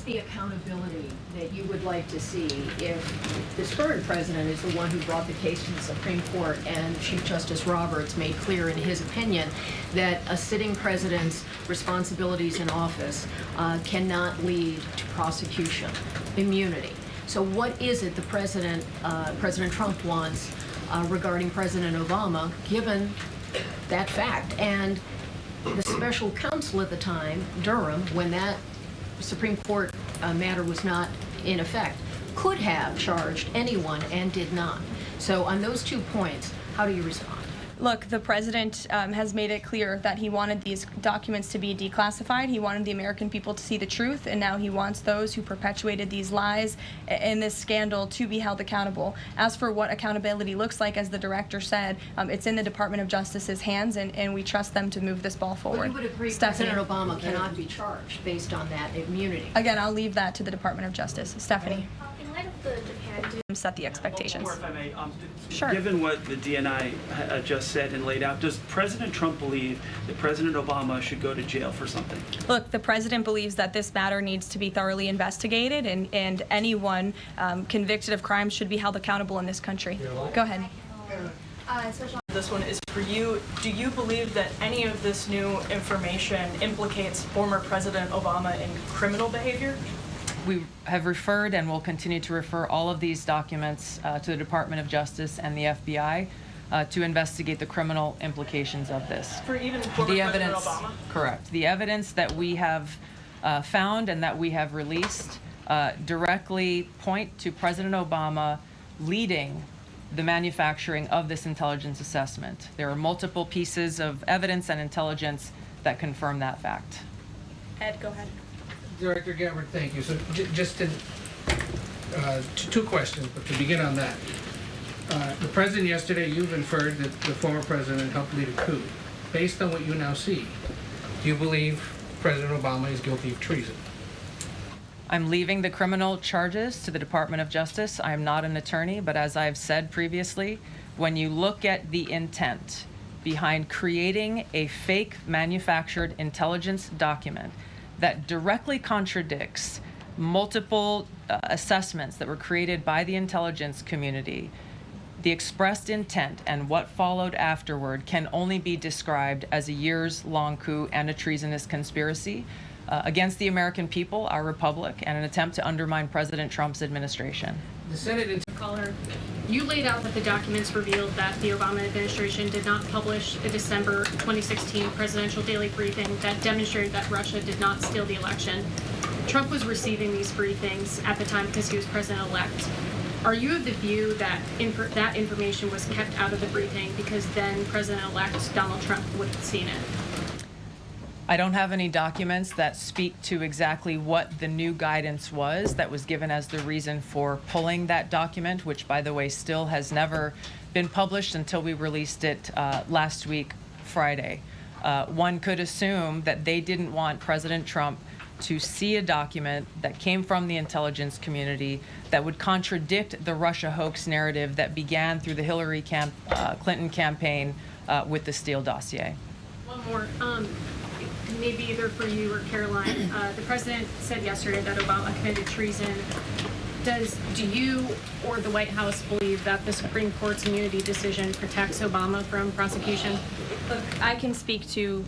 the accountability that you would like to see if this current president is the one who brought the case to the Supreme Court and Chief Justice Roberts made clear in his opinion that a sitting president's responsibilities in office cannot lead to prosecution, immunity? So what is it the President Trump wants regarding President Obama, given that fact? And the special counsel at the time, Durham, when that Supreme Court matter was not in effect, could have charged anyone and did not. So on those 2 points, how do you respond? Look, the president has made it clear that he wanted these documents to be declassified. He wanted the American people to see the truth, and now he wants those who perpetuated these lies in this scandal to be held accountable. As for what accountability looks like, as the director said, it's in the Department of Justice's hands, and we trust them to move this ball forward. Well, you would agree President Obama cannot be charged based on that immunity? Again, I'll leave that to the Department of Justice. Stephanie. In light of the Japan set the expectations. More, if I may. Sure. Given what the DNI just said and laid out, does President Trump believe that President Obama should go to jail for something? Look, the president believes that this matter needs to be thoroughly investigated, and anyone convicted of crime should be held accountable in this country. Go ahead. This one is for you. Do you believe that any of this new information implicates former President Obama in criminal behavior? We have referred and will continue to refer all of these documents to the Department of Justice and the FBI to investigate the criminal implications of this. For even former President Obama? Correct. The evidence that we have found and that we have released directly point to President Obama leading the manufacturing of this intelligence assessment. There are multiple pieces of evidence and intelligence that confirm that fact. Ed, go ahead. Director Gabbard, thank you. So just to, 2 questions, but to begin on that. The president yesterday, you've inferred that the former president helped lead a coup. Based on what you now see, do you believe President Obama is guilty of treason? I'm leaving the criminal charges to the Department of Justice. I am not an attorney, but as I've said previously, when you look at the intent behind creating a fake manufactured intelligence document that directly contradicts multiple assessments that were created by the intelligence community, the expressed intent and what followed afterward can only be described as a years-long coup and a treasonous conspiracy against the American people, our republic, and an attempt to undermine President Trump's administration. The Senate Caller, you laid out that the documents revealed that the Obama administration did not publish a December 2016 presidential daily briefing that demonstrated that Russia did not steal the election. Trump was receiving these briefings at the time because he was president-elect. Are you of the view that that information was kept out of the briefing because then President-elect Donald Trump would have seen it? I don't have any documents that speak to exactly what the new guidance was that was given as the reason for pulling that document, which, by the way, still has never been published until we released it last week, Friday. One could assume that they didn't want President Trump to see a document that came from the intelligence community that would contradict the Russia hoax narrative that began through the Hillary Clinton campaign with the Steele dossier. One more. Maybe either for you or Karoline. The president said yesterday that Obama committed treason. Do you or the White House believe that the Supreme Court's immunity decision protects Obama from prosecution? Look, I can speak to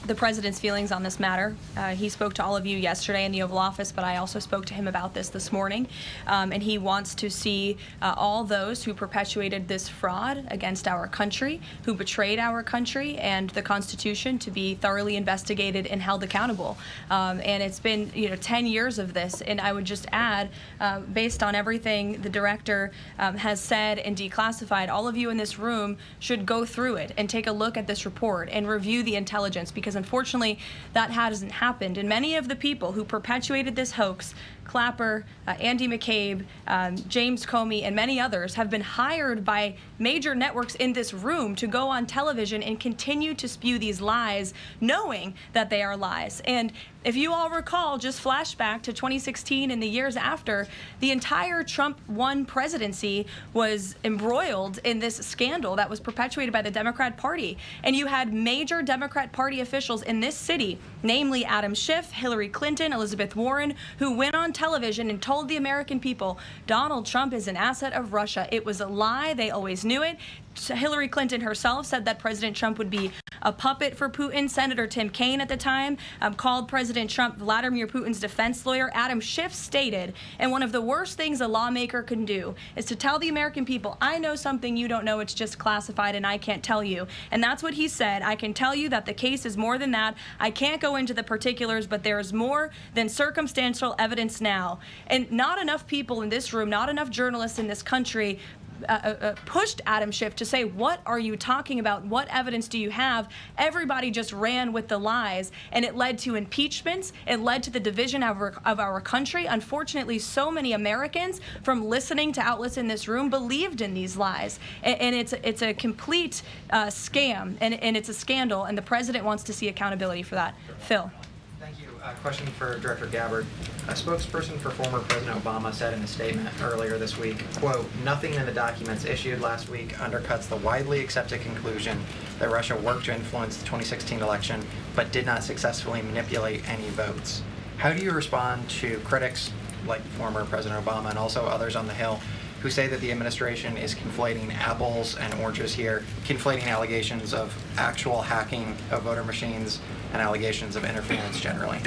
the president's feelings on this matter. He spoke to all of you yesterday in the Oval Office, but I also spoke to him about this morning. And he wants to see all those who perpetuated this fraud against our country, who betrayed our country and the Constitution, to be thoroughly investigated and held accountable. And it's been 10 years of this. And I would just add, based on everything the director has said and declassified, all of you in this room should go through it and take a look at this report and review the intelligence, because unfortunately that hasn't happened. And many of the people who perpetuated this hoax Clapper, Andy McCabe, James Comey, and many others have been hired by major networks in this room to go on television and continue to spew these lies, knowing that they are lies. And if you all recall, just flashback to 2016 and the years after, the entire Trump 1 presidency was embroiled in this scandal that was perpetuated by the Democrat Party. And you had major Democrat Party officials in this city, namely Adam Schiff, Hillary Clinton, Elizabeth Warren, who went on television and told the American people, Donald Trump is an asset of Russia. It was a lie. They always knew it. Hillary Clinton herself said that President Trump would be a puppet for Putin. Senator Tim Kaine at the time called President Trump Vladimir Putin's defense lawyer. Adam Schiff stated, and one of the worst things a lawmaker can do is to tell the American people, I know something you don't know, it's just classified and I can't tell you. And that's what he said. I can tell you that the case is more than that. I can't go into the particulars, but there is more than circumstantial evidence now. And not enough people in this room, not enough journalists in this country pushed Adam Schiff to say, what are you talking about? What evidence do you have? Everybody just ran with the lies, and it led to impeachments. It led to the division of our country. Unfortunately, so many Americans, from listening to outlets in this room, believed in these lies. And it's a complete scam, and it's a scandal, and the president wants to see accountability for that. Phil. Thank you. Question for Director Gabbard. A spokesperson for former President Obama said in a statement earlier this week, quote, nothing in the documents issued last week undercuts the widely accepted conclusion that Russia worked to influence the 2016 election but did not successfully manipulate any votes. How do you respond to critics like former President Obama and also others on the Hill who say that the administration is conflating apples and oranges here, conflating allegations of actual hacking of voter machines and allegations of interference generally?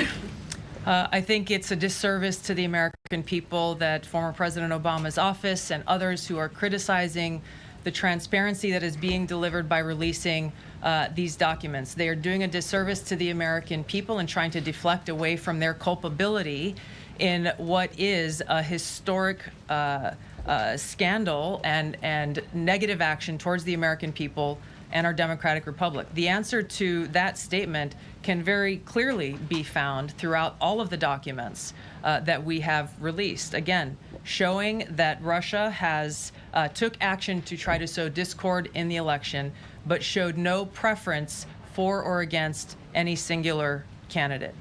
I think it's a disservice to the American people that former President Obama's office and others who are criticizing the transparency that is being delivered by releasing these documents. They are doing a disservice to the American people and trying to deflect away from their culpability in what is a historic scandal and negative action towards the American people and our democratic republic. The answer to that statement can very clearly be found throughout all of the documents that we have released. Again, showing that Russia has took action to try to sow discord in the election, but showed no preference for or against any singular candidate.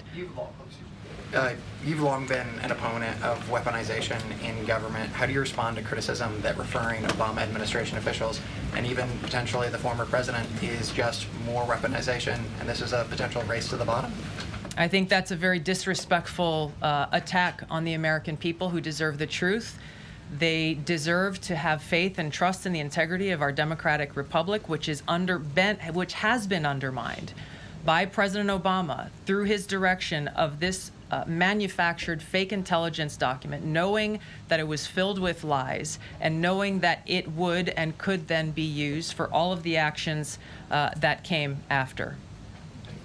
You've long been an opponent of weaponization in government. How do you respond to criticism that referring Obama administration officials and even potentially the former president is just more weaponization and this is a potential race to the bottom? I think that's a very disrespectful attack on the American people who deserve the truth. They deserve to have faith and trust in the integrity of our democratic republic, which has been undermined by President Obama through his direction of this manufactured fake intelligence document, knowing that it was filled with lies and knowing that it would and could then be used for all of the actions that came after.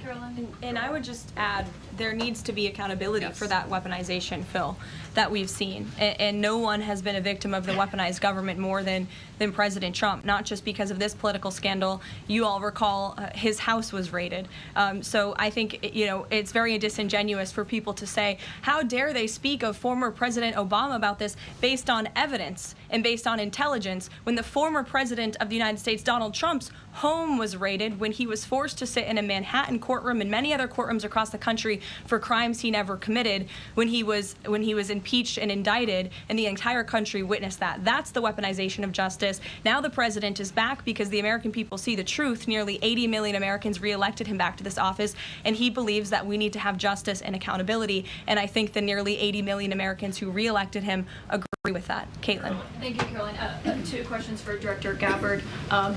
Karoline, and I would just add, there needs to be accountability for that weaponization, Phil, that we've seen. And no one has been a victim of the weaponized government more than President Trump, not just because of this political scandal. You all recall his house was raided. So I think, it's very disingenuous for people to say, how dare they speak of former President Obama about this based on evidence and based on intelligence when the former president of the United States, Donald Trump's home was raided, when he was forced to sit in a Manhattan courtroom and many other courtrooms across the country for crimes he never committed, when he was impeached and indicted, and the entire country witnessed that. That's the weaponization of justice. Now the president is back because the American people see the truth. Nearly 80 million Americans reelected him back to this office, and he believes that we need to have justice and accountability. And I think the nearly 80 million Americans who reelected him agree with that. Caitlin. Thank you, Caroline. Two questions for Director Gabbard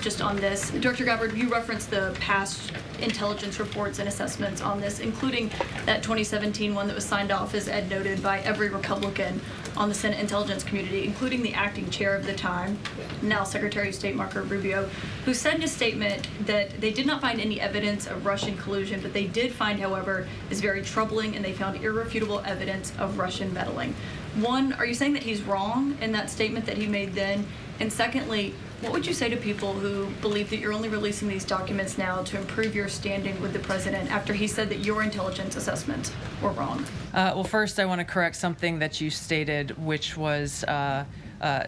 just on this. Director Gabbard, you referenced the past intelligence reports and assessments on this, including that 2017 one that was signed off, as Ed noted, by every Republican on the Senate Intelligence Community, including the acting chair of the time, now Secretary of State Marco Rubio, who said in a statement that they did not find any evidence of Russian collusion, but they did find, however, is very troubling, and they found irrefutable evidence of Russian meddling. One, are you saying that he's wrong in that statement that he made then? And secondly, What would you say to people who believe that you're only releasing these documents now to improve your standing with the president after he said that your intelligence assessments were wrong? Well, first, I want to correct something that you stated, which was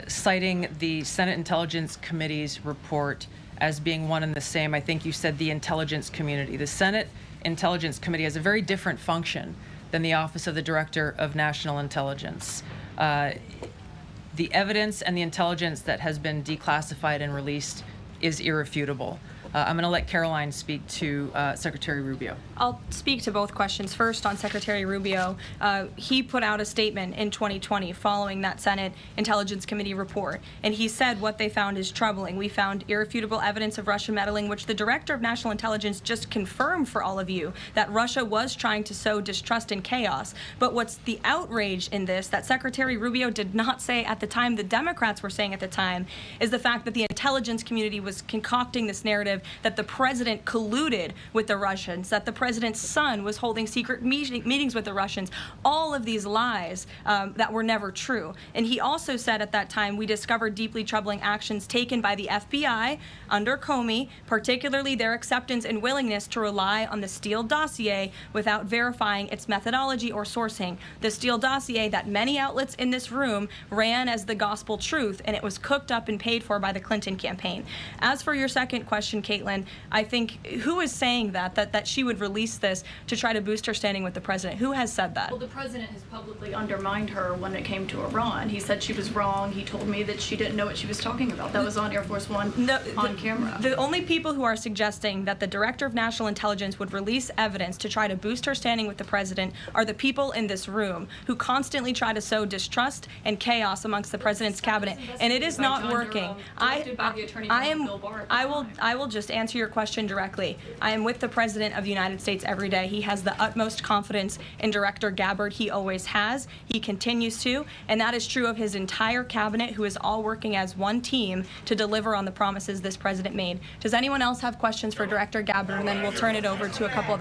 citing the Senate Intelligence Committee's report as being one and the same. I think you said the intelligence community. The Senate Intelligence Committee has a very different function than the Office of the Director of National Intelligence. The evidence and the intelligence that has been declassified and released is irrefutable. I'm going to let Karoline speak to Secretary Rubio. I'll speak to both questions. First, on Secretary Rubio, he put out a statement in 2020 following that Senate Intelligence Committee report, and he said what they found is troubling. We found irrefutable evidence of Russian meddling, which the Director of National Intelligence just confirmed for all of you, that Russia was trying to sow distrust and chaos. But what's the outrage in this that Secretary Rubio did not say at the time, the Democrats were saying at the time, is the fact that the intelligence community was concocting this narrative that the president colluded with the Russians, that the president's son was holding secret meetings with the Russians, all of these lies that were never true. And he also said at that time, we discovered deeply troubling actions taken by the FBI under Comey, particularly their acceptance and willingness to rely on the Steele dossier without verifying its methodology or sourcing. The Steele dossier that many outlets in this room ran as the gospel truth, and it was cooked up and paid for by the Clinton campaign. As for your second question, Caitlin, I think who is saying that she would release this to try to boost her standing with the president? Who has said that? Well, the president has publicly undermined her when it came to Iran. He said she was wrong. He told me that she didn't know what she was talking about. That was on Air Force One on camera. The only people who are suggesting that the Director of National Intelligence would release evidence to try to boost her standing with the president are the people in this room who constantly try to sow distrust and chaos amongst the president's cabinet, and it is not working. I will just answer your question directly. I am with the President of the United States every day. He has the utmost confidence in Director Gabbard. He always has. He continues to. And that is true of his entire cabinet, who is all working as one team to deliver on the promises this president made. Does anyone else have questions for Director Gabbard? And then we'll turn it over to a couple other